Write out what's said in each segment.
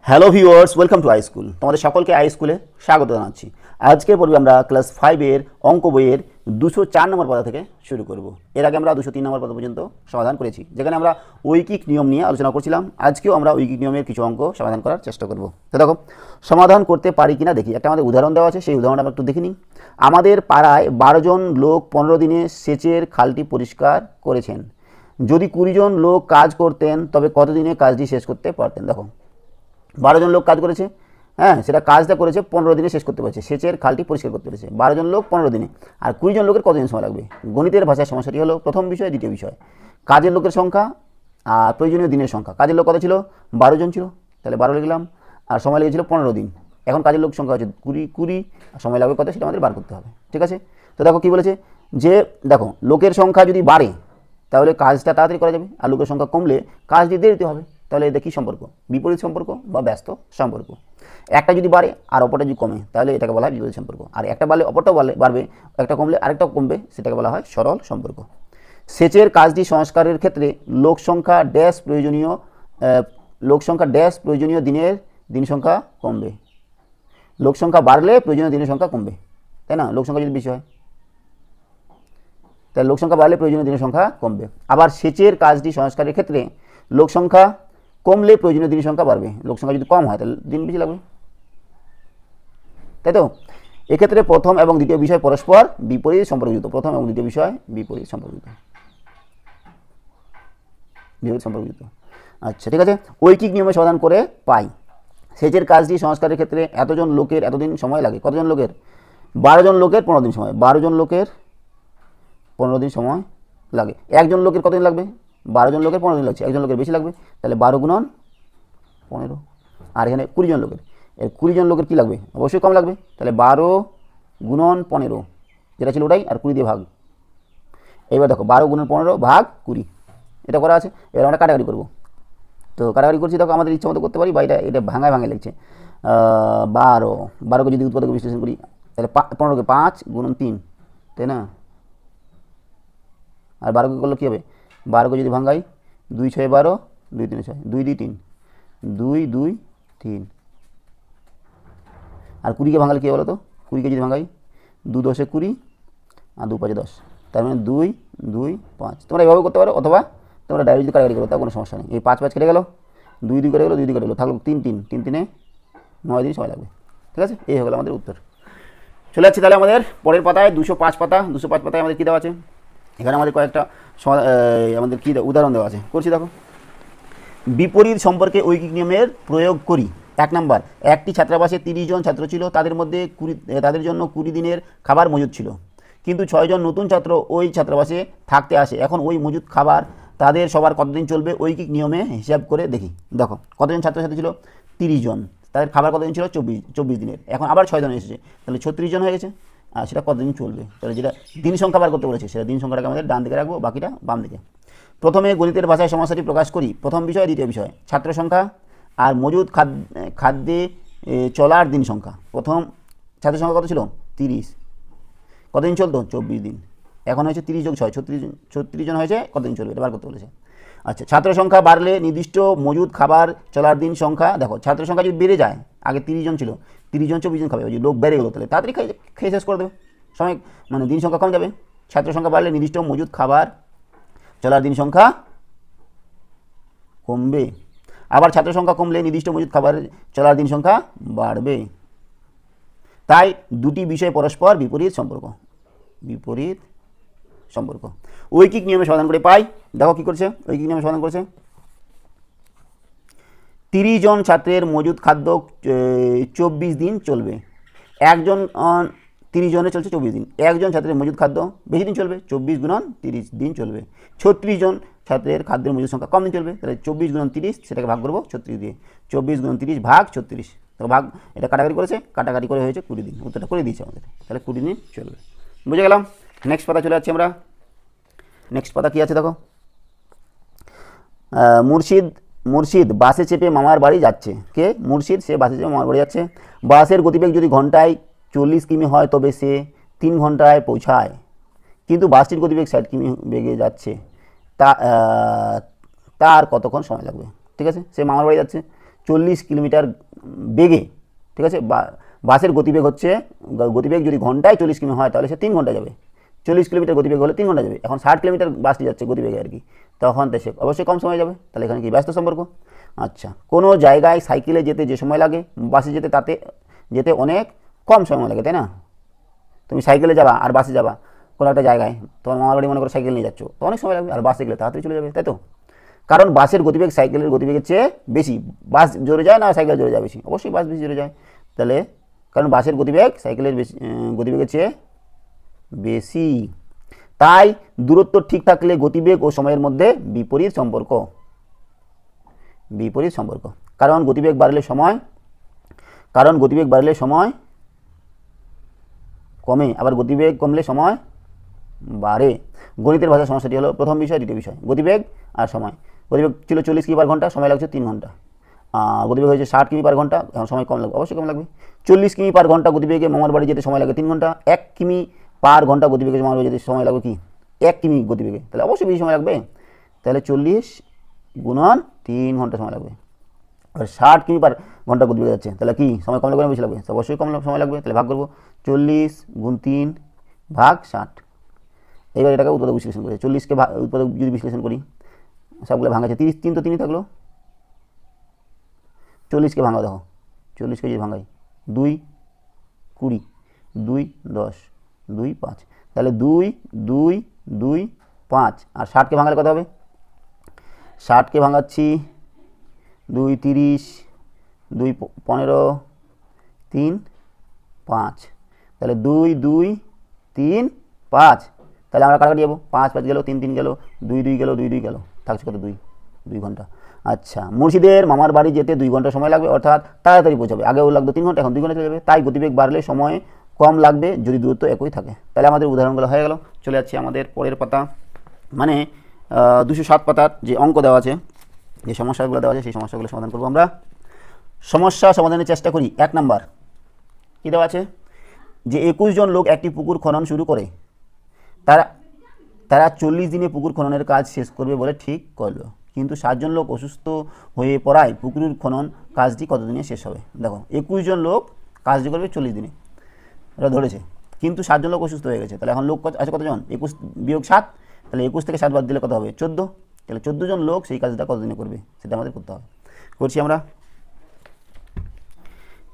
Hello viewers, welcome to I school. তোমাদের সকলকে I স্কুলে স্বাগত জানাচ্ছি। আজকের পর্বে আমরা ক্লাস 5-এর অঙ্ক বইয়ের 204 নম্বর পাতা থেকে শুরু করব। এর আগে আমরা 203 নম্বর পাতা পর্যন্ত সমাধান করেছি, যেখানে আমরা ঐকিক নিয়ম নিয়ে আলোচনা করছিলাম। আজকেও আমরা ঐকিক নিয়মের কিছু অঙ্ক সমাধান করার চেষ্টা করব। তো দেখো, সমাধান করতে পারি কিনা দেখি। একটা আমাদের উদাহরণ দেওয়া আছে, সেই উদাহরণটা আমরা একটু দেখে নিই। আমাদের পাড়ায় 12 জন লোক 15 দিনে সেচের খালটি পরিষ্কার করেছেন। যদি 20 জন লোক কাজ করতেন তবে কত দিনে কাজটি শেষ করতে পারতেন? দেখো, 12 জন লোক কাজ করেছে, হ্যাঁ, সেটা কাজটা করেছে 15 দিনে শেষ করতে পারছে, সেচের খালটি পরিষ্কার করতে পেরেছে। 12 জন লোক 15 দিনে, আর 20 জন লোকের কতদিন সময় লাগবে? গণিতের ভাষায় সমস্যাটি হলো প্রথম বিষয়, দ্বিতীয় বিষয় কাজের লোকের সংখ্যা আর প্রয়োজনীয় দিনের সংখ্যা। কাজের লোক কত ছিল? 12 জন ছিল, তাহলে 12 লিখলাম, আর সময় লেগেছিল 15 দিন। এখন কাজের লোক সংখ্যা হচ্ছে 20, আর সময় লাগবে কত সেটা আমাদের বার করতে হবে। ঠিক আছে, তো দেখো কী বলেছে, যে দেখো লোকের সংখ্যা যদি বাড়ে তাহলে কাজটা তাড়াতাড়ি করা যাবে, আর লোকের সংখ্যা কমলে কাজটি দেরিতে হবে। তাহলে এটা কী সম্পর্ক? বিপরীত সম্পর্ক বা ব্যস্ত সম্পর্ক। একটা যদি বাড়ে আর অপরটা যদি কমে তাহলে এটাকে বলা হয় বিপরীত সম্পর্ক। আর একটা বাড়লে অপরটাও বাড়বে, একটা কমলে আরেকটাও কমবে, সেটাকে বলা হয় সরল সম্পর্ক। সেচের কাজটি সংস্কারের ক্ষেত্রে লোক সংখ্যা ড্যাশ প্রয়োজনীয় দিন সংখ্যা কমবে। লোক সংখ্যা বাড়লে প্রয়োজনীয় দিনের সংখ্যা কমবে, তাই না? লোক সংখ্যা যদি বেশি হয় তাহলে লোক সংখ্যা বাড়লে প্রয়োজনীয় দিনের সংখ্যা কমবে। আবার সেচের কাজটি সংস্কারের ক্ষেত্রে লোক সংখ্যা কমলে প্রয়োজনীয় দিনের সংখ্যা বাড়বে। লোক সংখ্যা যদি কম হয় তাহলে দিন বেশি লাগবে, তাই তো? এক্ষেত্রে প্রথম এবং দ্বিতীয় বিষয় পরস্পর বিপরীত সম্পর্কযুক্ত। প্রথম এবং দ্বিতীয় বিষয় বিপরীত সম্পর্কযুক্ত। আচ্ছা, ঠিক আছে। ঐকিক নিয়মে সমাধান করে পাই সেচের কাজটি সংস্কারের ক্ষেত্রে এতজন লোকের এতদিন সময় লাগে। কতজন লোকের? 12 জন লোকের 15 দিন সময়। 12 জন লোকের 15 দিন সময় লাগে। একজন লোকের কতদিন লাগবে? 12 জন লোকের 15 দিন লাগছে, একজন লোকের বেশি লাগবে, তাহলে 12 গুণন 15। আর এখানে 20 জন লোকের, এর 20 জন লোকের কী লাগবে? অবশ্যই কম লাগবে, তাহলে 12 গুণন 15 যেটা ছিল ওটাই, আর 20 দিয়ে ভাগ। এবার দেখো 12 গুণন 15 ভাগ 20, এটা করা আছে। এবার আমরা কাটাকাটি করবো। তো কাটাকাটি করছি, দেখো আমাদের ইচ্ছা মতো করতে পারি, বা এটা ভাঙায় লিখছে। 12কে যদি উৎপাদক বিশ্লেষণ করি তাহলে 15কে 5 গুণন 3, তাই না? আর 12কে করলে কী হবে? 12কে যদি ভাঙাই 2 6 12, 2 3 6, 2 2 3, 2 2 3। আর 20কে ভাঙালে কী বলো তো? 20কে যদি ভাঙাই 2 10 20, আর 2 5 10, তার মানে 2 2 5। তোমরা এভাবে করতে পারো, অথবা তোমরা ডাইরেক্ট যদি কাটাকাটি করো তাও কোনো সমস্যা নেই। এই 5 5 কেটে গেল, 2 2 কেটে গেলো, 2 2 কেটে গেলো, থাকলো 3 3, 3 3 9 দিন সময় লাগবে। ঠিক আছে, এই হয়ে গেল আমাদের উত্তর। চলে যাচ্ছি তাহলে আমাদের পরের পাতায়, 205 পাতা। 205 পাতায় আমাদের কী দেওয়া আছে? এখানে আমাদের কয়েকটা আমাদের কী উদাহরণ দেওয়া আছে, করছি দেখো। বিপরীত সম্পর্কে ঐকিক নিয়মের প্রয়োগ করি। 1 নাম্বার, একটি ছাত্রাবাসে 30 জন ছাত্র ছিল, তাদের মধ্যে তাদের জন্য 20 দিনের খাবার মজুদ ছিল, কিন্তু 6 জন নতুন ছাত্র ওই ছাত্রাবাসে থাকতে আসে। এখন ওই মজুদ খাবার তাদের সবার কতদিন চলবে? ঐকিক নিয়মে হিসাব করে দেখি। দেখো কতজন ছাত্রছাত্রী ছিল? 30 জন, তাদের খাবার কতদিন ছিল? 24 দিনের। এখন আবার 6 জন এসেছে, তাহলে 36 জন হয়ে গেছে। আর সেটা কতদিন চলবে? তাহলে যেটা দিন সংখ্যা বার করতে বলেছে সেটা দিন সংখ্যাটাকে আমাদের ডান দিকে রাখবো, বাকিটা বাম দিকে। প্রথমে গণিতের ভাষায় সমস্যাটি প্রকাশ করি। প্রথম বিষয়, দ্বিতীয় বিষয় ছাত্র সংখ্যা আর মজুদ খাদ্যে চলার দিন সংখ্যা। প্রথম ছাত্র সংখ্যা কত ছিল? 30। কতদিন চলতো? 24 দিন। এখন হয়েছে 30 যোগ 6, 36 জন হয়েছে, কতদিন চলবে এটা বার করতে বলেছে। আচ্ছা, ছাত্র সংখ্যা বাড়লে নির্দিষ্ট মজুদ খাবার চলার দিন সংখ্যা। দেখো ছাত্র সংখ্যা যদি বেড়ে যায়, আগে 30 জন ছিল, 30 জন 24 জন খাবে, যদি লোক বেড়ে গেলো তাহলে তাড়াতাড়ি খেয়ে শেষ করে দেবে, সময় মানে দিন সংখ্যা কম যাবে। ছাত্র সংখ্যা বাড়লে নির্দিষ্ট মজুদ খাবার চলার দিন সংখ্যা কমবে। আবার ছাত্র সংখ্যা কমলে নির্দিষ্ট মজুদ খাবার চলার দিন সংখ্যা বাড়বে। তাই দুটি বিষয় পরস্পর বিপরীত সম্পর্ক। ঐকিক নিয়মে সমাধান করে পাই। দেখো কি করছে, ঐকিক নিয়মে সমাধান করেছে। 30 জন ছাত্রের মজুদ খাদ্য 24 দিন চলবে। 30 জনের চলছে 24 দিন। একজন ছাত্রের মজুদ খাদ্য বেশি দিন চলবে, 24 গুণন 30 দিন চলবে। 36 জন ছাত্রের খাদ্যের মজুদ সংখ্যা কম দিন চলবে, তাহলে 24 গুণন 30, সেটাকে ভাগ করবো 36 দিয়ে। 24 গুণন 30 ভাগ 36, তো ভাগ, এটা কাটাকাটি করেছে, কাটাকাটি করে হয়েছে 20 দিন। উত্তরটা করে দিয়েছে আমাদের, তাহলে 20 দিন চলবে। বুঝে গেলাম। নেক্সট পাতা চলে যাচ্ছি আমরা। নেক্সট পাতা কী আছে দেখো। মুর্শিদ বাসে চেপে মামার বাড়ি যাচ্ছে। কে? মুর্শিদ, সে বাসে চেপে মামার বাড়ি যাচ্ছে। বাসের গতিবেগ যদি ঘন্টায় 40 কিমি হয় তবে সে 3 ঘন্টায় পৌঁছায়, কিন্তু বাসটির গতিবেগ 60 কিমি বেগে যাচ্ছে, তার কতক্ষণ সময় লাগবে? ঠিক আছে, সে মামার বাড়ি যাচ্ছে, কিলোমিটার বেগে, ঠিক আছে, বাসের গতিবেগ হচ্ছে, গতিবেগ যদি ঘন্টায় 40 কিমি হয় তাহলে সে 3 ঘন্টা যাবে। 40 কিলোমিটার গতিবেগ হলে 3 ঘন্টা যাবে। এখন 60 কিলোমিটার বাসটি যাচ্ছে গতিবেগে আর কি, তখন তো সে অবশ্যই কম সময় যাবে। তাহলে এখানে কি ব্যস্ত সম্পর্ক। আচ্ছা, কোনো জায়গায় সাইকেলে যেতে যে সময় লাগে বাসে যেতে তাতে যেতে অনেক কম সময় লাগে, তাই না? তুমি সাইকেলে যাবা আর বাসে যাবা কোনো একটা জায়গায়, তোমার মামার বাড়ি মনে করো সাইকেল নিয়ে যাচ্ছ, তো অনেক সময় লাগবে, আর বাসে গেলে তাড়াতাড়ি চলে যাবে, তাই তো? কারণ বাসের গতিবেগ সাইকেলের গতিবেগের চেয়ে বেশি। বাস জোরে যায় না সাইকেল জোরে যায় বেশি? অবশ্যই বাস বেশি জোরে যায়। তাহলে কারণ বাসের গতিবেগ সাইকেলের বেশি গতিবেগের চেয়ে বেশি, তাই দূরত্ব ঠিক থাকলে গতিবেগ ও সময়ের মধ্যে বিপরীত সম্পর্ক। কারণ গতিবেগ বাড়লে সময় কমে, আবার গতিবেগ কমলে সময় বাড়ে। গণিতের ভাষার সমস্যাটি হলো প্রথম বিষয়, দ্বিতীয় বিষয় গতিবেগ আর সময়। গতিবেগ ছিল 40 কিমি পার ঘন্টা, সময় লাগছে 3 ঘন্টা। গতিবেগ হয়েছে 60 কিমি পার ঘন্টা, এখন সময় কম লাগবে, অবশ্যই কম লাগবে। 40 কিমি পার ঘন্টা গতিবেগে মামার বাড়ি যেতে সময় লাগে 3 ঘন্টা। 1 কিমি পার ঘন্টা গতিবেগে মামার বাড়ি যেতে সময় লাগবে কি 1 কিমি গতিবেগে, তাহলে অবশ্যই বেশি সময় লাগবে। তাহলে 40 গুণন 3 ঘন্টা সময় লাগবে। আর 60 কিমি পার ঘন্টা গতিবেগে যাচ্ছে, তাহলে কি সময় কম লাগবে না বেশি লাগবে? অবশ্যই কম সময় লাগবে। তাহলে ভাগ করবো 40 গুণ 3 ভাগ 60। এবার এটাকে উৎপাদক বিশ্লেষণ করি। 40কে উৎপাদক যদি বিশ্লেষণ করি, সবগুলো ভাঙাচ্ছে 30, 3 তো 3ই থাকলো। 40কে ভাঙা দেখো, 40কে যদি ভাঙাই 2 20, 2 10, 2 5, তাহলে 2 2 2 5। আর 60কে ভাঙালে কত হবে? 60কে ভাঙাচ্ছি 2 30, 2 15, 3 5, তাহলে 2 2 3 5। তাহলে আমরা কাটাকাটি যাবো, 5 5 গেল, 3 3 গেল, 2 2 গেল, 2 2 গেল, থাকছে কত 2 ঘন্টা। আচ্ছা, মুর্শিদের মামার বাড়ি যেতে 2 ঘন্টা সময় লাগবে, অর্থাৎ তাড়াতাড়ি পৌঁছাবে। আগেও লাগতো 3 ঘন্টা, এখন 2 ঘন্টা চলে যাবে। তাই গতিবেগ বাড়লে সময় কম লাগবে যদি দূরত্ব একই থাকে। তাহলে আমাদের উদাহরণগুলো হয়ে গেল। চলে যাচ্ছে আমাদের পরের পাতা, মানে 207 পাতার যে অঙ্ক দেওয়া আছে, যে সমস্যাগুলো দেওয়া আছে সেই সমস্যাগুলো সমাধান করবো আমরা। সমস্যা সমাধানের চেষ্টা করি। 1 নাম্বার কী দেওয়া আছে, যে 21 জন লোক একটি পুকুর খনন শুরু করে, তারা 40 দিনে পুকুর খননের কাজ শেষ করবে বলে ঠিক করলো, কিন্তু 7 জন লোক অসুস্থ হয়ে পড়ায় পুকুরের খনন কাজটি কতদিনে শেষ হবে? দেখো, 21 জন লোক কাজটি করবে 40 দিনে, এটা ধরেছে, কিন্তু 7 জন লোক অসুস্থ হয়ে গেছে। তাহলে এখন লোক আছে কতজন? 21 বিয়োগ 7, তাহলে 21 থেকে 7 বাদ দিলে কত হবে? 14। তাহলে 14 জন লোক সেই কাজটা কতদিনে করবে সেটা আমাদের করতে হবে। করছি আমরা।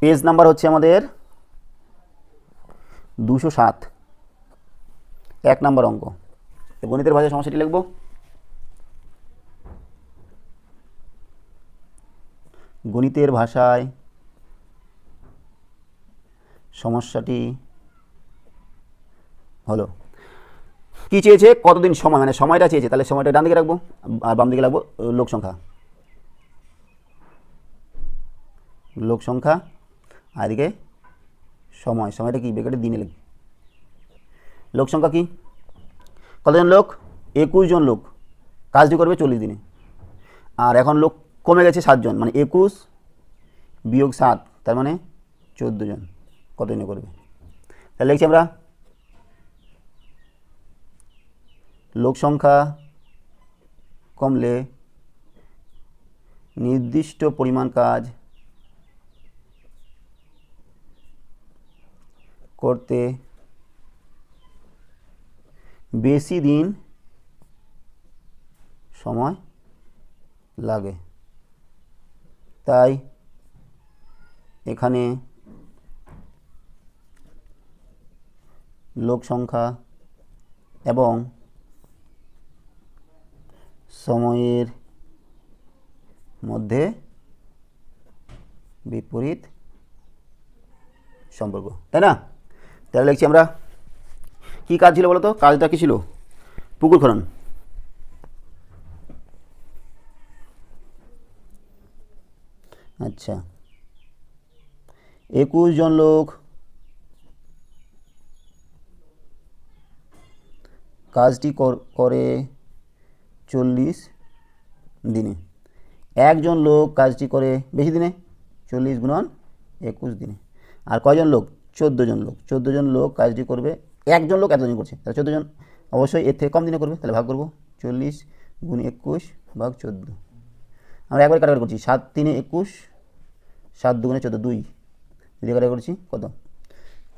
পেজ নাম্বার হচ্ছে আমাদের 207, 1 নাম্বার অঙ্ক। গণিতের ভাষায় সমস্যাটি লিখব। গণিতের ভাষায় সমস্যাটি হলো, কি চেয়েছে? কতদিন সময়, মানে সময়টা চেয়েছে। তাহলে সময়টা ডান দিকে রাখবো আর বাম দিকে রাখবো লোক সংখ্যা, আর এদিকে সময়টা কি ব্র্যাকেটে দিনে লিখবি। লোক সংখ্যা কি? কতজন লোক? 21 জন লোক কাজটি করবে 40 দিনে। আর এখন লোক কমে গেছে 7 জন, মানে 21 বিয়োগ 7, তার মানে 14 জন কতদিনে করবে। তাহলে লিখছি আমরা, লোক সংখ্যা কমলে নির্দিষ্ট পরিমাণ কাজ করতে বেশি দিন সময় লাগে, তাই এখানে লোক সংখ্যা এবং সময়ের মধ্যে বিপরীত সম্পর্ক, তাই না? তাহলে লিখছি আমরা, কি কাজ ছিল বলো তো? কাজটা কি ছিল? পুকুর খনন। আচ্ছা, 21 জন লোক কাজটি করে 40 দিনে। 1 জন লোক কাজটি করে বেশি দিনে, 40 গুণন 21 দিনে। আর কয়জন লোক? 14 জন লোক। 14 জন লোক কাজটি করবে, 1 জন লোক এতদিন করছে, তাহলে 14 জন অবশ্যই এর থেকে কম দিনে করবে। তাহলে ভাগ করবো 40 গুণ 21 ভাগ 14। আমরা একবার কাটাকাটি করছি, 7 3 21, 7 দুগুণে 14, 2 দিয়ে কাটা করছি কত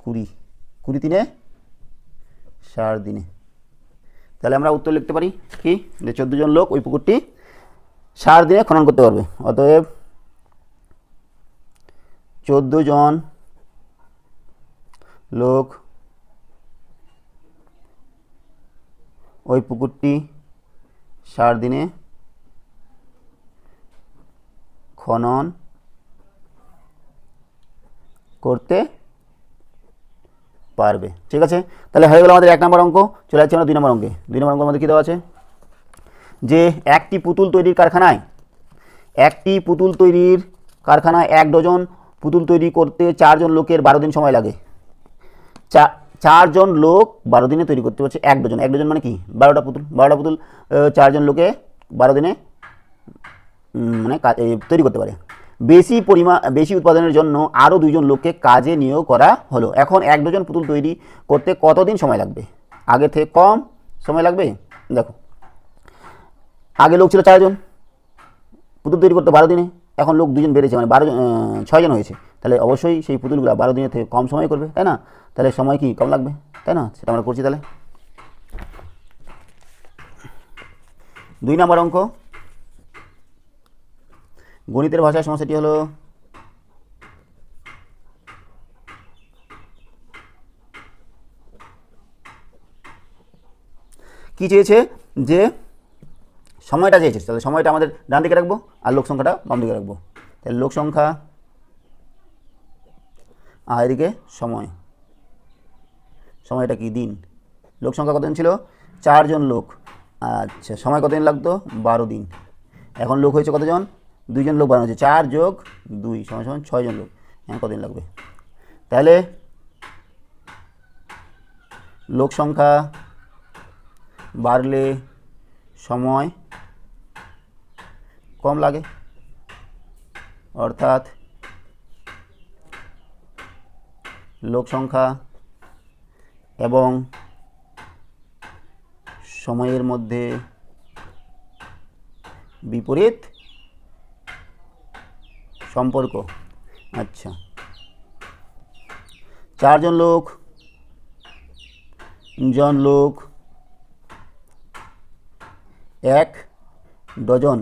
20, 20 তিনে 60 দিনে। তাহলে আমরা উত্তর লিখতে পারি কি যে 14 জন লোক ওই পুকুরটি 60 দিনে খনন করতে পারবে। অতএব 14 জন লোক ওই পুকুরটি 60 দিনে খনন করতে পারবে। ঠিক আছে, তাহলে হয়ে গেল আমাদের 1 নম্বর অঙ্ক। চলে যাচ্ছি আমরা 2 নম্বর অঙ্কে। 2 নম্বর অঙ্কের মধ্যে কী দেওয়া আছে যে একটি পুতুল তৈরির কারখানায় 1 ডজন পুতুল তৈরি করতে 4 জন লোকের 12 দিন সময় লাগে। 4 জন লোক 12 দিনে তৈরি করতে পারছে 1 ডজন। 1 ডজন মানে কি 12টা পুতুল। 12টা পুতুল 4 জন লোকে 12 দিনে মানে তৈরি করতে পারে। বেশি উৎপাদনের জন্য আরও 2 জন লোককে কাজে নিয়োগ করা হলো। এখন 1 ডজন পুতুল তৈরি করতে কতদিন সময় লাগবে? আগে থেকে কম সময় লাগবে। দেখো আগে লোক ছিল 4 জন, পুতুল তৈরি করতে 12 দিনে, এখন লোক 2 জন বেড়েছে, মানে 6 জন হয়েছে। তাহলে অবশ্যই সেই পুতুলগুলো 12 দিনের থেকে কম সময় করবে, তাই না? তাহলে সময় কি কম লাগবে, তাই না? সেটা আমরা করছি। তাহলে 2 নম্বর অঙ্ক, গণিতের ভাষায় সমস্যাটি হলো কি চেয়েছে যে সময়টা চেয়েছে। তাহলে সময়টা আমাদের ডান দিকে রাখবো আর লোক সংখ্যাটা বাম দিকে রাখবো। তাহলে লোক সংখ্যা আর এদিকে সময়টা কি দিন। লোক সংখ্যা কতদিন ছিল 4 জন লোক। আচ্ছা সময় কতদিন লাগতো 12 দিন। এখন লোক হয়েছে কতজন 2 জন লোক বানানো হয়েছে 4 যোগ 2 সমান 6 জন লোক। এখন কতদিন লাগবে? তাহলে লোক সংখ্যা বাড়লে সময় কম লাগে, অর্থাৎ লোক সংখ্যা এবং সময়ের মধ্যে বিপরীত সম্পর্ক। আচ্ছা 4 জন লোক 1 ডজন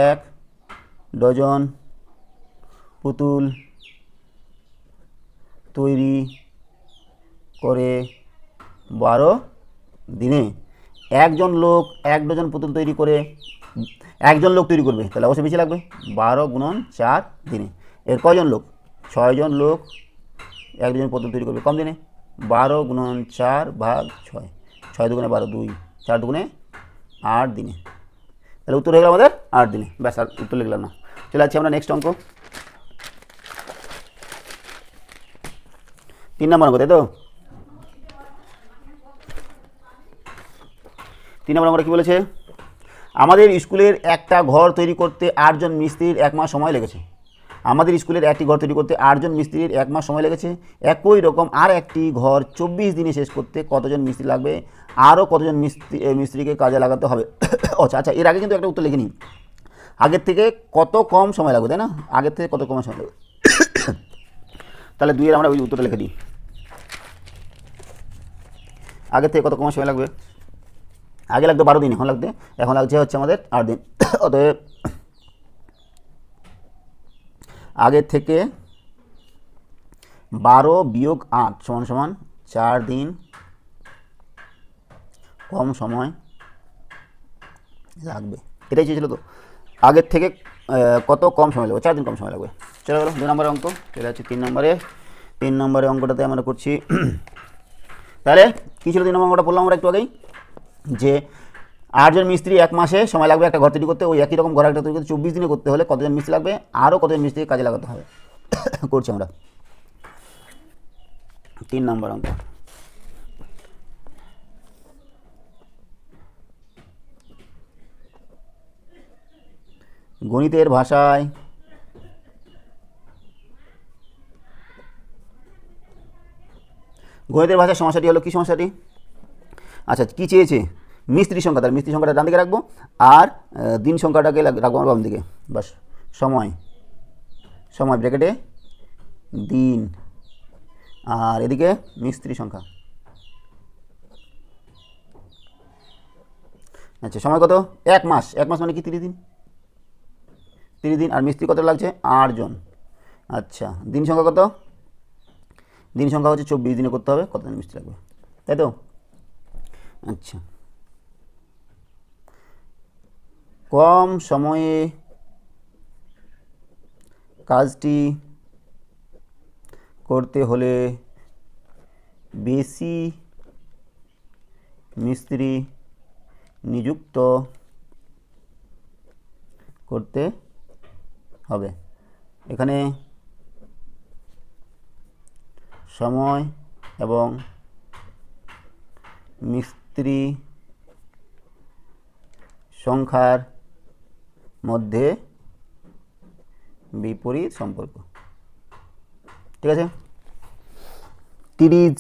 1 ডজন পুতুল তৈরি করে 12 দিনে। 1 জন লোক 1 ডজন পুতুল তৈরি করে 1 জন লোক তৈরি করবে, তাহলে অবশ্যই বেশি লাগবে 12 গুণন 4 দিনে। এর কয়জন লোক 6 জন লোক 1 ডজন পুতুল তৈরি করবে কম দিনে। 12 গুণন 4 ভাগ 6, 6 দুগুণে 12, 2 4 দুগুণে 8 দিনে। তাহলে উত্তর হয়ে গেল আমাদের 8 দিনে। ব্যাস আর উত্তর লিখলাম না। চলে যাচ্ছি আমরা নেক্সট অঙ্ক, 3 নম্বর অঙ্ক, তাই তো? 3 নম্বর অঙ্কটা কী বলেছে? আমাদের স্কুলের একটা ঘর তৈরি করতে 8 জন মিস্ত্রির 1 মাস সময় লেগেছে। আমাদের স্কুলের একটি ঘর তৈরি করতে 8 জন মিস্ত্রির 1 মাস সময় লেগেছে। একই রকম আর একটি ঘর 24 দিনে শেষ করতে কতজন মিস্ত্রি লাগবে? আরও কতজন মিস্ত্রিকে কাজে লাগাতে হবে? আচ্ছা এর আগে কিন্তু একটা উত্তর লিখিনি, আগের থেকে কত কম সময় লাগবে, তাই না? আগের থেকে কত কম সময় লাগবে। তাহলে 2 এর আমরা ওই উত্তরটা লিখে দিই। আগের থেকে কত কম সময় লাগবে? আগে লাগতো 12 দিন, এখন লাগছে হচ্ছে আমাদের 8 দিন। অতএব আগের থেকে 12 বিয়োগ 8 সমান 4 দিন কম সময় লাগবে। এটাই চেয়েছিল তো, আগের থেকে কত কম সময় লাগবে? 4 দিন কম সময় লাগবে। চলে গেল 2 নম্বরের অঙ্ক। চলে যাচ্ছে 3 নম্বরের অঙ্কটাতে আমরা করছি। তাহলে কী ছিল 3 নম্বর অঙ্কটা? বললাম আমরা একটু আগেই যে 8 জন মিস্ত্রি 1 মাসে সময় লাগবে একটা ঘর তৈরি করতে। ওই একই রকম ঘর একটা তৈরি করতে 24 দিনে করতে হলে কতজন মিস্ত্রি লাগবে? আরও কতজন মিস্ত্রি কাজে লাগাতে হবে? করছি আমরা 3 নম্বর অঙ্ক। গণিতের ভাষায় সমস্যাটি হলো কি সমস্যাটি? আচ্ছা কি চেয়েছে? মিস্ত্রি সংখ্যা। তার মিস্ত্রি সংখ্যাটা ডান দিকে রাখবো আর দিন সংখ্যাটাকে রাখবো বাম দিকে। বাস সময় সময় ব্র্যাকেটে দিন, আর এদিকে মিস্ত্রি সংখ্যা। আচ্ছা, সময় কত? 1 মাস। 1 মাস মানে কি 30 দিন। 30 দিন। আর মিস্ত্রি কত লাগছে? 8 জন। আচ্ছা, দিন সংখ্যা কত? দিন সংখ্যা হচ্ছে 24 দিনে করতে হবে। কত দিন মিস্ত্রি লাগবে, তাই তো? আচ্ছা, কম সময়ে কাজটি করতে হলে বেশি মিস্ত্রি নিযুক্ত করতে হবে। এখানে সময় এবং মিস্ত্রি সংখ্যার মধ্যে বিপরীত সম্পর্ক। ঠিক আছে? 30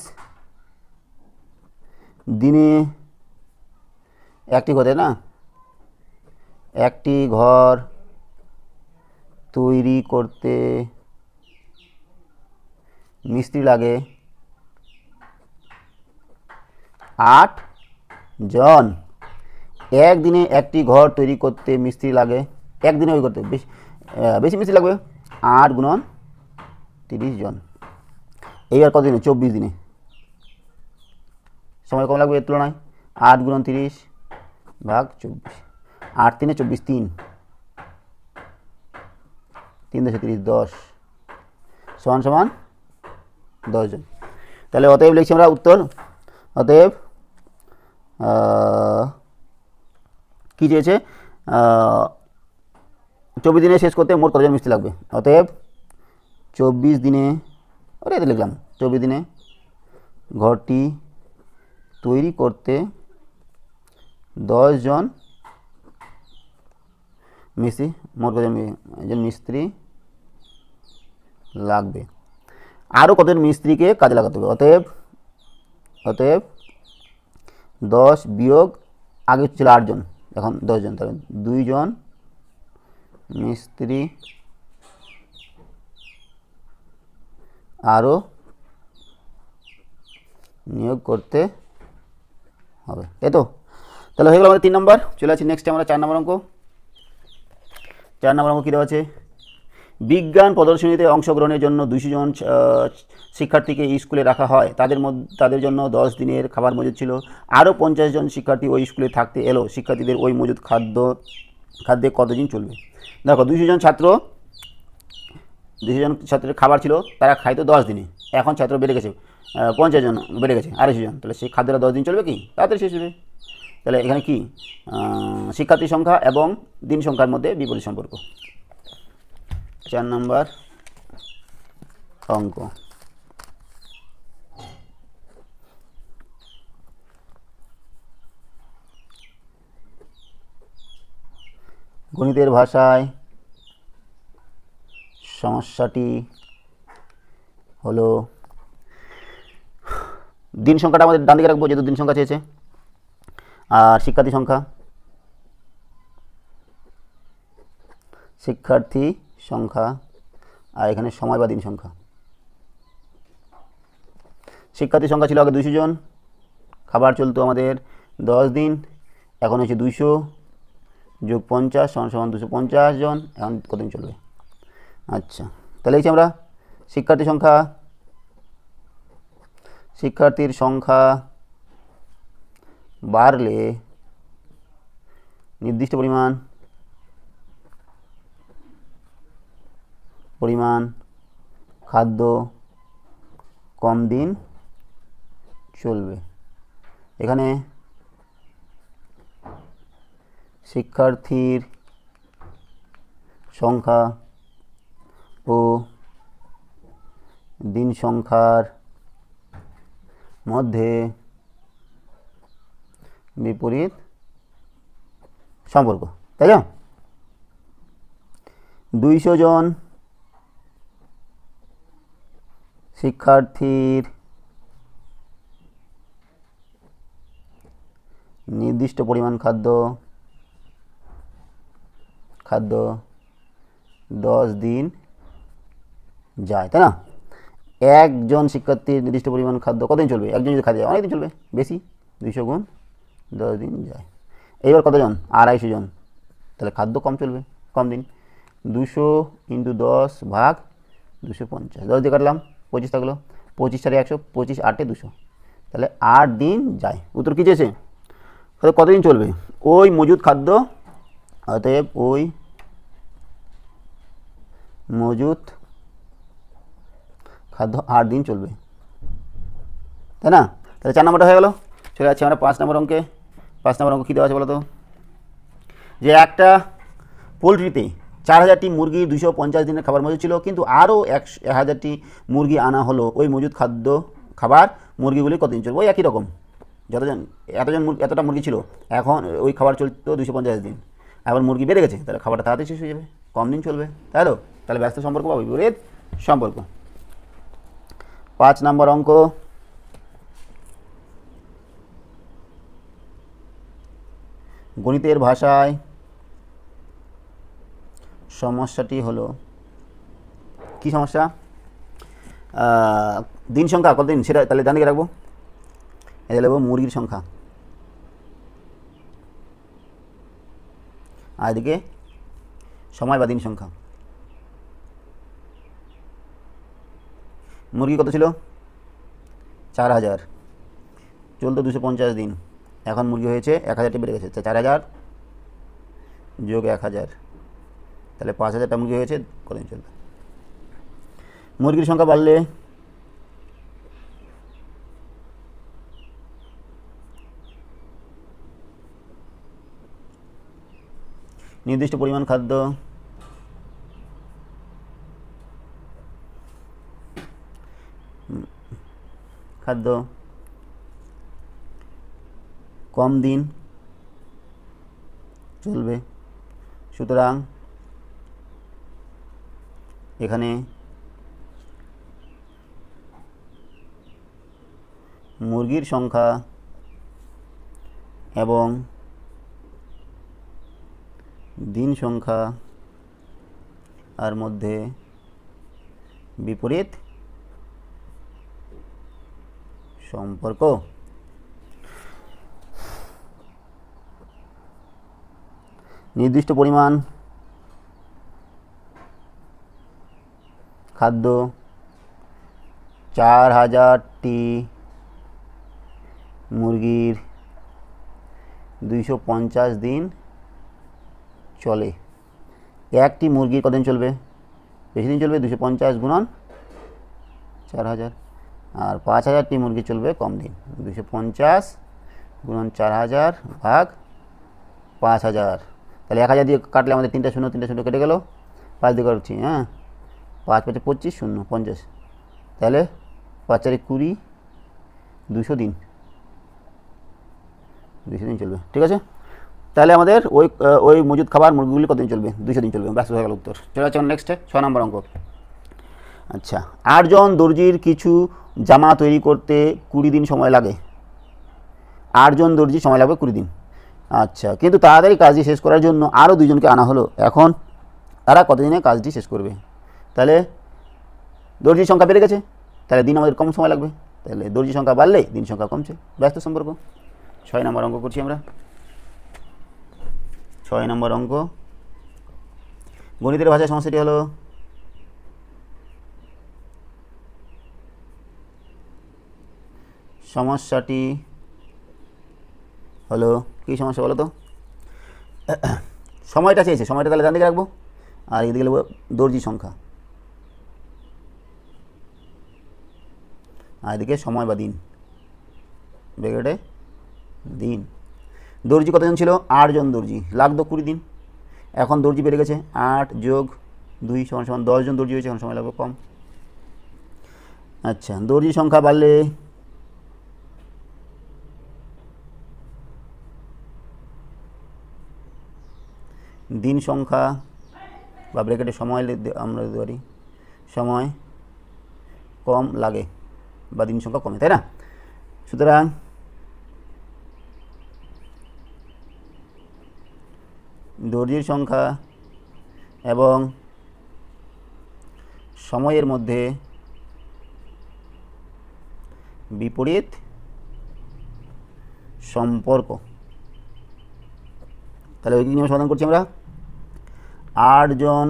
দিনে একটি ঘরে না, একটি ঘর তৈরি করতে মিস্ত্রি লাগে 8 জন। একদিনে একটি ঘর তৈরি করতে মিস্ত্রি লাগে, একদিনে ওই করতে বেশি মিস্ত্রি লাগবে 8 গুণন 30 জন। এইবার কত দিনে? 24 দিনে। সময় কম লাগবে এর তুলনায়। 8 গুণন 30 ভাগ 24, 8 3 24, 3 3 10 30, 10 সমান সমান 10 জন। তাহলে অতএব লিখছি আমরা উত্তর। অতএব কী চেয়েছে? 24 দিনে শেষ করতে মোট কতজন মিস্ত্রি লাগবে? অতএব 24 দিনে, ওরে এতে লিখলাম 24 দিনে ঘরটি তৈরি করতে 10 জন মিস্ত্রি, মোট কতজন মিস্ত্রি লাগবে। আরও কতজন মিস্ত্রিকে কাজে লাগাতে হবে? অতএব 10 বিয়োগ, আগে ছিল 8 জন, এখন 10 জন, তাহলে 2 জন মিস্ত্রি আরও নিয়োগ করতে হবে, তাই তো? তাহলে হয়ে গেল আমাদের 3 নম্বর। চলে আসছি নেক্সটে আমরা 4 নম্বর অঙ্ক। 4 নম্বর অঙ্ক কী দেওয়া আছে? বিজ্ঞান প্রদর্শনীতে অংশগ্রহণের জন্য 200 জন শিক্ষার্থীকে স্কুলে রাখা হয়। তাদের জন্য 10 দিনের খাবার মজুদ ছিল। আরও 50 জন শিক্ষার্থী ওই স্কুলে থাকতে এলো। শিক্ষার্থীদের ওই মজুদ খাদ্যে কতদিন চলবে? দেখো, 200 জন ছাত্রের খাবার ছিল, তারা খাইতো 10 দিনে। এখন ছাত্র বেড়ে গেছে 50 জন, বেড়ে গেছে 250 জন। তাহলে সেই খাদ্যটা 10 দিন চলবে কি? তাড়াতাড়ি শেষ হবে। তাহলে এখানে কি শিক্ষার্থী সংখ্যা এবং দিন সংখ্যার মধ্যে বিপরীত সম্পর্ক। 4 নম্বর অঙ্ক। গণিতের ভাষায় সমস্যাটি হলো, দিন সংখ্যাটা আমাদের ডান দিকে রাখবো যেহেতু দিন সংখ্যা চেয়েছে, আর শিক্ষার্থী সংখ্যা, আর এখানে সময় বা দিন সংখ্যা। শিক্ষার্থী সংখ্যা ছিল আগে 200 জন, খাবার চলতো আমাদের 10 দিন, এখন হচ্ছে 200 যোগ 50 সমান 250 জন। এখন কতদিন চলবে? আচ্ছা, তাহলে এই যে আমরা শিক্ষার্থীর সংখ্যা বাড়লে নির্দিষ্ট পরিমাণ খাদ্য কম দিন চলবে। এখানে শিক্ষার্থীর সংখ্যা ও দিন সংখ্যার মধ্যে বিপরীত সম্পর্ক, তাই না? 200 জন শিক্ষার্থীর নির্দিষ্ট পরিমাণ খাদ্য 10 দিন যায়, তাই না? একজন শিক্ষার্থীর নির্দিষ্ট পরিমাণ খাদ্য কতদিন চলবে? একজন যদি খাদ্য যায় অনেকদিন চলবে, বেশি, 200 গুণ 10 দিন যায়। এইবার কতজন? 250 জন, তাহলে খাদ্য কম চলবে, কম দিন। 200 × 10 ভাগ 250, 10 দিয়ে কাটলাম, 25 থাকলো, 25 4 100, 25 8 200, তাহলে 8 দিন যায়। উত্তর কী চেয়েছে? তাহলে কতদিন চলবে ওই মজুদ খাদ্য? অতএব ওই মজুদ খাদ্য 8 দিন চলবে, তাই না? তাহলে 4 নম্বরটা হয়ে গেল। চলে যাচ্ছি আমরা 5 নম্বর অঙ্কে। 5 নম্বর অঙ্ক কী দেওয়া আছে বলো তো? যে একটা পোলট্রিতে 4000টি মুরগির 250 দিনের খাবার মজুদ ছিল, কিন্তু আরও 1000টি মুরগি আনা হলো। ওই মজুদ খাবার মুরগিগুলি কতদিন চলবে? ওই একই রকম, এতটা মুরগি ছিল, এখন ওই খাবার চলতো 250 দিন, আবার মুরগি বেড়ে গেছে, তাহলে খাবারটা তাড়াতাড়ি শেষ হয়ে যাবে, কম দিন চলবে, তাই তো? তাহলে ব্যস্ত সম্পর্ক বা বিপরীত সম্পর্ক। 5 নম্বর অঙ্ক, গণিতের ভাষায় সমস্যাটি হলো, কি সমস্যা? দিন সংখ্যা কতদিন সেটা তাহলে জানিয়ে রাখবো। এটা লিখবো মুরগির সংখ্যা, আর এদিকে সময় বা দিন সংখ্যা। মুরগি কত ছিল? 4000, চলতো 250 দিন, এখন মুরগি হয়েছে 1000টি বেড়ে গেছে, 4000 যোগ 1000, তাহলে 5000টা মুরগি হয়েছে, কতদিন চলবে? মুরগির সংখ্যা বাড়লে নির্দিষ্ট পরিমাণ খাদ্য কম দিন চলবে, সুতরাং এখানে মুরগির সংখ্যা এবং দিন সংখ্যা আর মধ্যে বিপরীত সম্পর্ক। নির্দিষ্ট পরিমাণ খাদ্য 4000টি মুরগির 250 দিন চলে। একটি মুরগির কতদিন চলবে? বেশি দিন চলবে, 250 গুণন 4000, আর 5000টি মুরগি চলবে কম দিন, 250 গুণন 4000 ভাগ 5000, তাহলে 1000 দিয়ে কাটলে আমাদের 3টা শূন্য কেটে গেল, 5 দিয়ে কাটছি, হ্যাঁ, 5 5 25 শূন্য 50, তাহলে 5 4 20, 200 দিন চলবে, ঠিক আছে? তাহলে আমাদের ওই মজুদ খাবার মুরগিগুলি কতদিন চলবে? 200 দিন চলবে, ব্যস্ত হয়ে গেল উত্তর। চলে যাচ্ছে নেক্সটে 6 নম্বর অঙ্ক। আচ্ছা, 8 জন দর্জির কিছু জামা তৈরি করতে 20 দিন সময় লাগে। 8 জন দর্জি সময় লাগবে 20 দিন। আচ্ছা, কিন্তু তাড়াতাড়ি কাজটি শেষ করার জন্য আরও 2 জনকে আনা হলো, এখন তারা কতদিনে কাজটি শেষ করবে? তাহলে দর্জির সংখ্যা বেড়ে গেছে, তাহলে দিন আমাদের কম সময় লাগবে, তাহলে দর্জির সংখ্যা বাড়লে দিন সংখ্যা কমছে, ব্যস্ত সম্পর্ক। 6 নম্বর অঙ্ক করছি আমরা। 6 নম্বর অঙ্ক, গণিতের ভাষায় সমস্যাটি হলো, কী সমস্যা বলো তো? সময়টা চেয়েছে, সময়টা তাহলে ডান দিকে রাখবো, আর এদিকে লিখবো দর্জি সংখ্যা, আর এদিকে সময় বা দিন, ব্র্যাকেটে দিন। দর্জি কতজন ছিল? 8 জন দর্জি, লাগতো 20 দিন, এখন দর্জি বেড়ে গেছে, 8 যোগ 2 = 10 জন দর্জি হয়েছে, এখন সময় লাগবে কম। আচ্ছা, দর্জি সংখ্যা বাড়লে দিন সংখ্যা বা ব্র্যাকেটে সময় আমরা দিতে পারি, সময় কম লাগে বা দিন সংখ্যা কমে, তাই না? সুতরাং দর্জির সংখ্যা এবং সময়ের মধ্যে বিপরীত সম্পর্ক। তাহলে ওই নিয়ম সমাধান করছি আমরা। 8 জন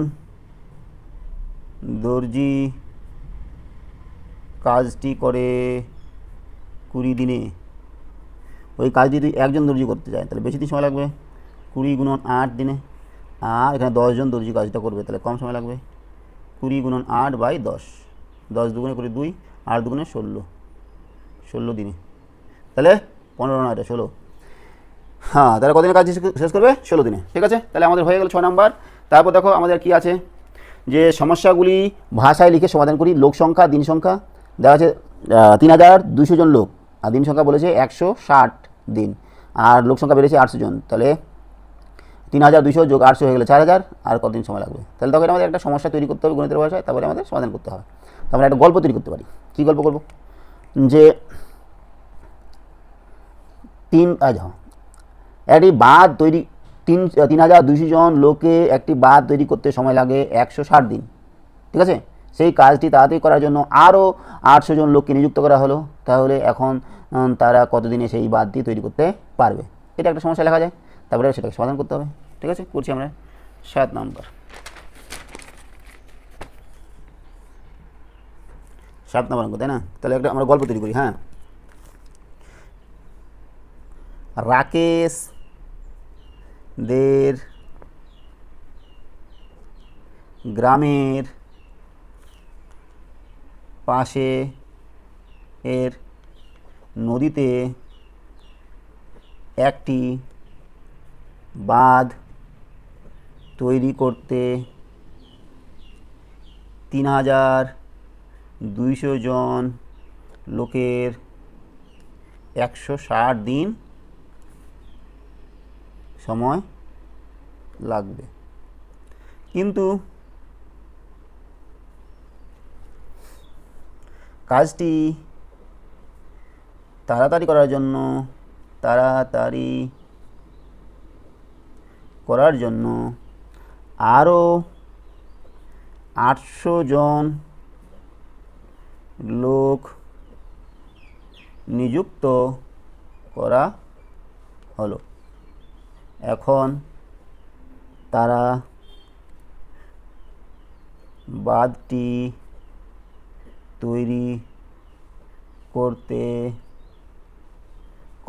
দর্জি কাজটি করে 20 দিনে। ওই কাজটি যদি একজন দর্জি করতে চায় তাহলে বেশি দিন সময় লাগবে, 20 গুণন 8 দিনে। আর এখানে 10 জন দর্জি কাজটা করবে তাহলে কম সময় লাগবে, 20 গুণন 8 বাই 10, 10 দুগুণে করে 2, 8 দুগুণে 16, 16 দিনে। তাহলে 15 না, এটা 16। হ্যাঁ, তাহলে কদিনে কাজ শেষ করবে? 16 দিনে। ঠিক আছে, তাহলে আমাদের হয়ে গেল 6 নাম্বার। তারপর দেখো আমাদের কি আছে, যে সমস্যাগুলি ভাষায় লিখে সমাধান করি। লোক সংখ্যা, দিন সংখ্যা দেওয়া আছে 3200 জন লোক, আর দিন সংখ্যা বলেছে 160 দিন, আর লোক সংখ্যা বেড়েছে 800 জন। তাহলে 3200 যোগ 800 হয়ে গেলে 4000, আর কতদিন সময় লাগবে? তাহলে তখন আমাদের একটা সমস্যা তৈরি করতে হবে গণিতের ভাষায়, তারপরে আমাদের সমাধান করতে হবে। তো আমরা একটা গল্প তৈরি করতে পারি। কী গল্প করব? যে একটি বাঁধ তৈরি, 3200 জন লোকে একটি বাঁধ তৈরি করতে সময় লাগে 160 দিন। ঠিক আছে, সেই কাজটি তাড়াতাড়ি করার জন্য আরও 800 জন লোককে নিযুক্ত করা হলো। তাহলে এখন তারা কতদিনে সেই বাঁধটি তৈরি করতে পারবে? এটা একটা সমস্যা লেখা যায়, তারপরে সেটাকে সমাধান করতে হবে। ঠিক আছে, করছি আমরা 7 নম্বর। 7 নম্বর অঙ্ক, তাই না? তাহলে একটা আমরা গল্প তৈরি করি। হ্যাঁ, রাকেশ দের গ্রামের পাশে এর নদীতে একটি বাঁধ তৈরি করতে 3200 জন লোকের 160 দিন সময় লাগবে। কিন্তু কাজটি তাড়াতাড়ি করার জন্য আরও 800 জন লোক নিযুক্ত করা হলো। এখন তারা বাঁধটি তৈরি করতে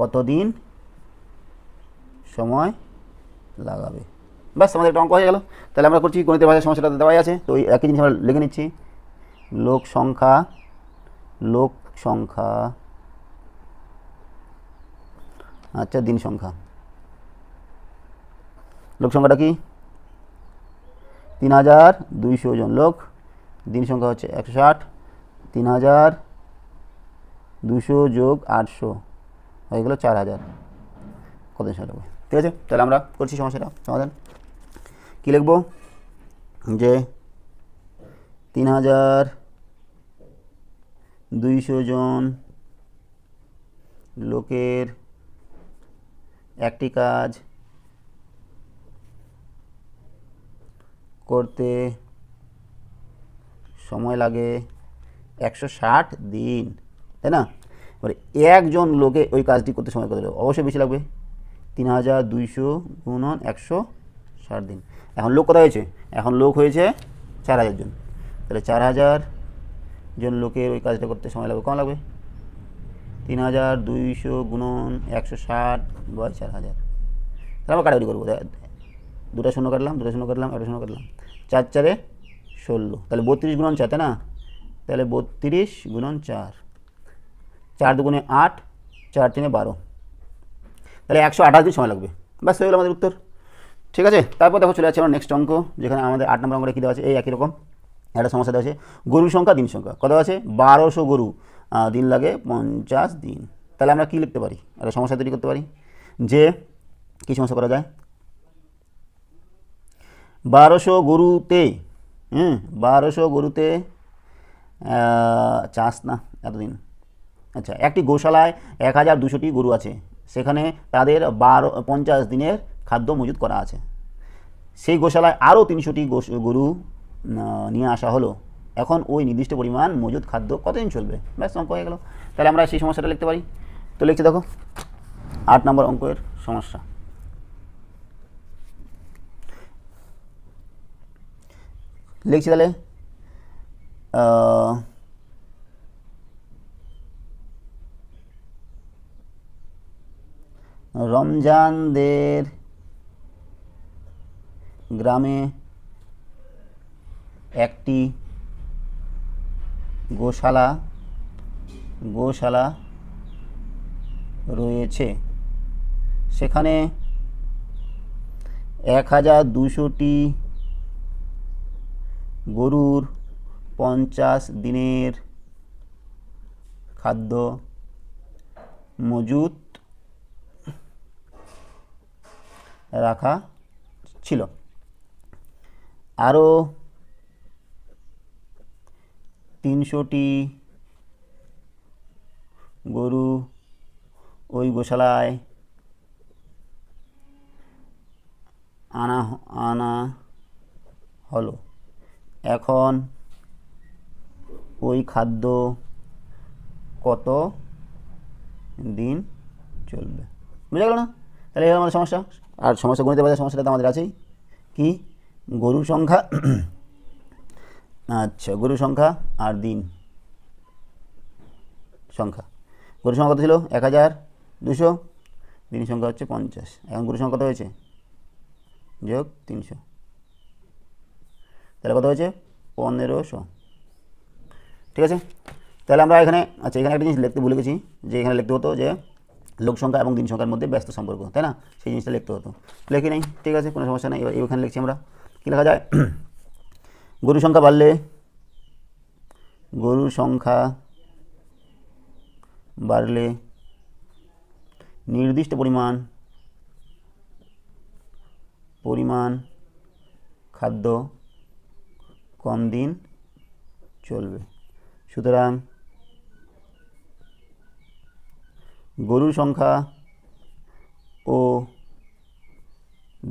কতদিন সময় লাগাবে? ব্যাস, আমাদের একটা অঙ্ক হয়ে গেল। তাহলে আমরা করছি গণিতের ভাষায়, সমস্যাটা দেওয়াই আছে, তো ওই একই জিনিস আমরা লিখে নিচ্ছি। লোক সংখ্যা আচ্ছা, দিন সংখ্যা। লোক সংখ্যাটা কি? 3200 জন লোক, দিন সংখ্যা হচ্ছে 160, 3200 যোগ 800 হয়ে গেল 4000, কত সময় লাগবে? ঠিক আছে, তাহলে আমরা করছি সমস্যাটা সমাধান। কী লিখব? যে 3200 জন লোকের একটি কাজ করতে সময় লাগে 160 দিন, তাই না? এবারে একজন লোকে ওই কাজটি করতে সময় কত লাগবে? অবশ্যই বেশি লাগবে, 3200 গুণন 160 দিন। এখন লোক কত হয়েছে? এখন লোক হয়েছে 4000 জন। তাহলে 4000 জন লোকের ওই কাজটা করতে সময় লাগবে, কম লাগবে, 3200 গুণন 160 বাই 4000। তাহলে আমরা কাটাকাটি করবো, 2টা শূন্য কাটলাম, 2টা শূন্য কাটলাম, 1টা শূন্য কাটলাম, 4 4 16, তাহলে 32 গুণন 4, তাই না? তাহলে 32 গুণন 4, 4 দুগুণে 8, 4 3 12, তাহলে 128 দিন সময় লাগবে। ব্যাস, হয়ে গেল আমাদের উত্তর। ঠিক আছে, তারপর দেখো চলে যাচ্ছে আমার নেক্সট অঙ্ক, যেখানে আমাদের 8 নম্বর অঙ্কটা কী দেওয়া আছে? এই একই রকম একটা সমস্যা দেওয়া আছে। গরুর সংখ্যা, দিন সংখ্যা কত আছে? 1200 গরু, দিন লাগে 50 দিন। তাহলে আমরা কী লিখতে পারি? একটা সমস্যা তৈরি করতে পারি। যে কী সমস্যা করা যায়? 1200 গরুতে 1200 গরুতে চাষ না এতদিন। আচ্ছা, একটি গোশালায় 1200টি গরু আছে, সেখানে তাদের 50 দিনের খাদ্য মজুত করা আছে। সেই গোশালায় আরও 300টি গরু নিয়ে আসা হলো, এখন ওই নির্দিষ্ট পরিমাণ মজুদ খাদ্য কতদিন চলবে, ব্যাস অঙ্ক হয়ে গেল। তাহলে আমরা সেই সমস্যাটা লিখতে পারি। তো লিখছি দেখো 8 নম্বর অঙ্কের সমস্যা। লিখছি তাহলে রমজানদের গ্রামে একটি গোশালা রয়েছে, সেখানে 1200টি গরুর 50 দিনের খাদ্য মজুত রাখা ছিল। আরও 300টি গরু ওই গোশালায় আনা হলো। এখন ওই খাদ্য কত দিন চলবে, বুঝা গেল না? তাহলে এই আমাদের সমস্যা। আর সমস্যা গণিতের বাজার সমস্যাটা তো আমাদের আছেই, কি গরুর সংখ্যা আচ্ছা গরুর সংখ্যা আর দিন সংখ্যা। গরুর সংখ্যা কত ছিল 1200, দিন সংখ্যা হচ্ছে 50। এখন গরুর সংখ্যা কত হয়েছে যোগ 300, তাহলে কত হয়েছে 1500। ঠিক আছে, তাহলে আমরা এখানে আচ্ছা এখানে একটা জিনিস লিখতে ভুলে গেছি, যে এখানে লিখতে হতো যে লোক সংখ্যা এবং দিন সংখ্যার মধ্যে ব্যস্ত সম্পর্ক, তাই না? সেই জিনিসটা লিখতে হতো, লিখি নেই। ঠিক আছে, কোনো সমস্যা নেই। এবার এখানে লিখছি আমরা, কী লেখা যায়, গরুর সংখ্যা বাড়লে নির্দিষ্ট পরিমাণ খাদ্য কম দিন চলবে। সুতরাং গরুর সংখ্যা ও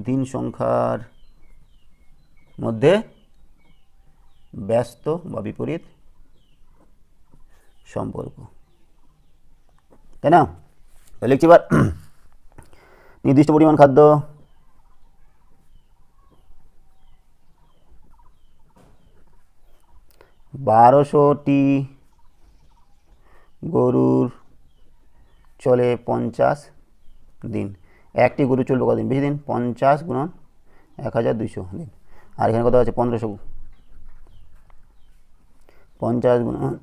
দিন সংখ্যার মধ্যে ব্যস্ত বা বিপরীত সম্পর্ক, তাই না? লিখছি এবার নির্দিষ্ট পরিমাণ খাদ্য বারোশোটি গরুর চলে 50 দিন। একটি গরু চলবে কতদিন, বেশি দিন, 50 গুণন 1200 দিন। আর এখানে কত আছে 1500, 50 গুণন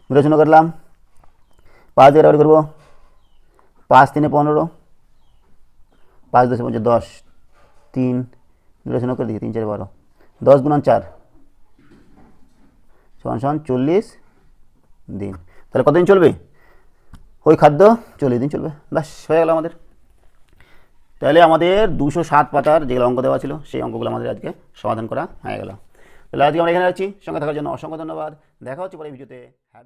200 করলাম, 5 দিয়ে আবার করবো, 5 3 15, 5 10 5 10, 3 200 করে দিই, 3 4 12, 10 গুণন 4 সমান 40 দিন। তাহলে কতদিন চলবে ওই খাদ্য, 40 দিন চলবে, ব্যাস হয়ে গেল আমাদের। তাহলে আমাদের 207 পাতার যেগুলো অঙ্ক দেওয়া ছিল সেই অঙ্কগুলো আমাদের আজকে সমাধান করা হয়ে গেল। তাহলে আজকে আমরা এখানে আছি, সঙ্গে থাকার জন্য অসংখ্য ধন্যবাদ। দেখা হচ্ছে পরে ভিডিওতে। হ্যাঁ।